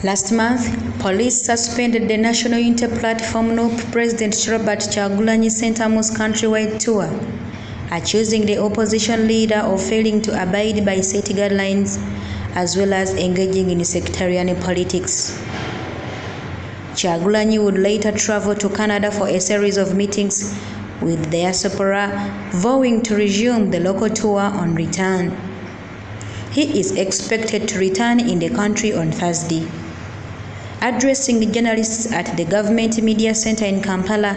Last month, police suspended the National Unity Platform NUP President Robert Kyagulanyi'S centre-most countrywide tour, accusing the opposition leader of failing to abide by set guidelines as well as engaging in sectarian politics. Kyagulanyi would later travel to Canada for a series of meetings with the diaspora, vowing to resume the local tour on return. He is expected to return in the country on Thursday. Addressing journalists at the Gavumenti Media Center in Kampala,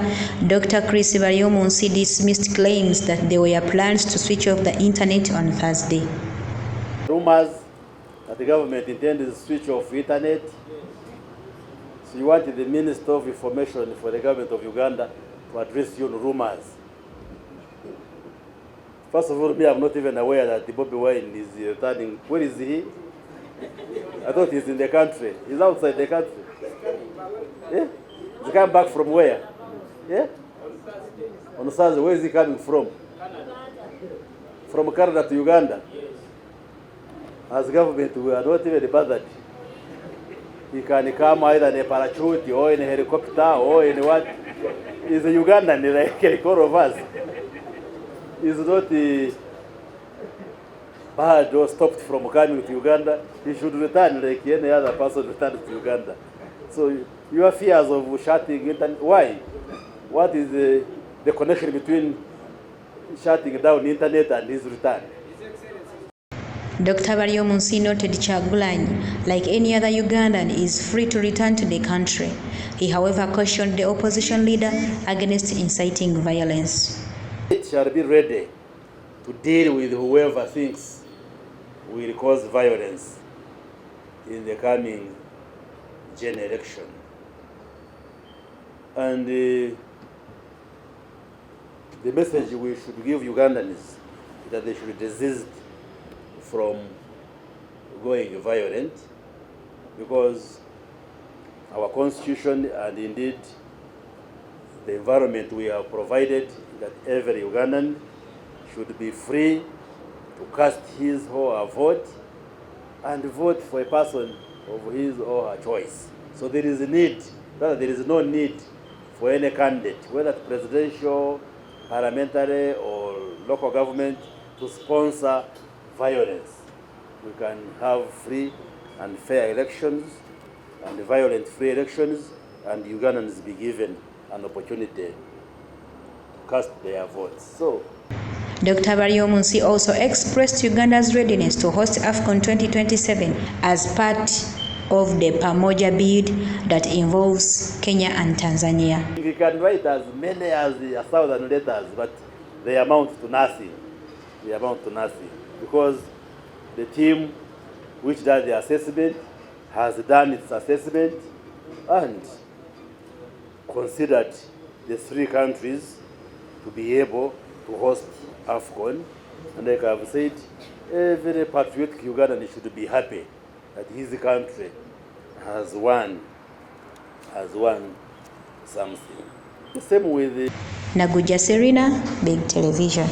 Dr. Gov'T dismissed claims that there were plans to switch off the internet on Thursday. Rumors that the government intended to switch off the internet. So you wanted the Minister of Information for the government of Uganda to address you on rumors. First of all, me, I'm not even aware that the Bobby Wine is returning. Where is he? I thought he's in the country. He's outside the country. Yeah? He's come back from where? Yeah? On Thursday, where is he coming from? From Canada to Uganda. As government, we are not even bothered. He can come either in a parachute or in a helicopter or in what? He's a Ugandan, like all of us. He's not barred or stopped from coming to Uganda. He should return like any other person returns to Uganda. So your fears of shutting internet, why? What is the connection between shutting down the internet and his return? Dr. Gov'T noted Kyagulanyi, like any other Ugandan, is free to return to the country. He, however, cautioned the opposition leader against inciting violence. It shall be ready to deal with whoever thinks will cause violence in the coming general election. And the message we should give Ugandans is that they should desist from going violent, because our constitution and indeed the environment we have provided that every Ugandan should be free to cast his or her vote and vote for a person of his or her choice. So there is no need for any candidate, whether presidential, parliamentary or local government, to sponsor violence. We can have free and fair elections and violent free elections, and Ugandans be given an opportunity to cast their votes. So, Dr. Gov'T also expressed Uganda's readiness to host AFCON 2027 as part of the Pamoja bid that involves Kenya and Tanzania. We can write as many as 1,000 letters, but they amount to nothing. They amount to nothing, because the team which does the assessment has done its assessment and considered the three countries to be able to host AFCON. And like I've said, every patriotic Ugandan should be happy that his country has won something. The same with the Naguja Serena, Big Television.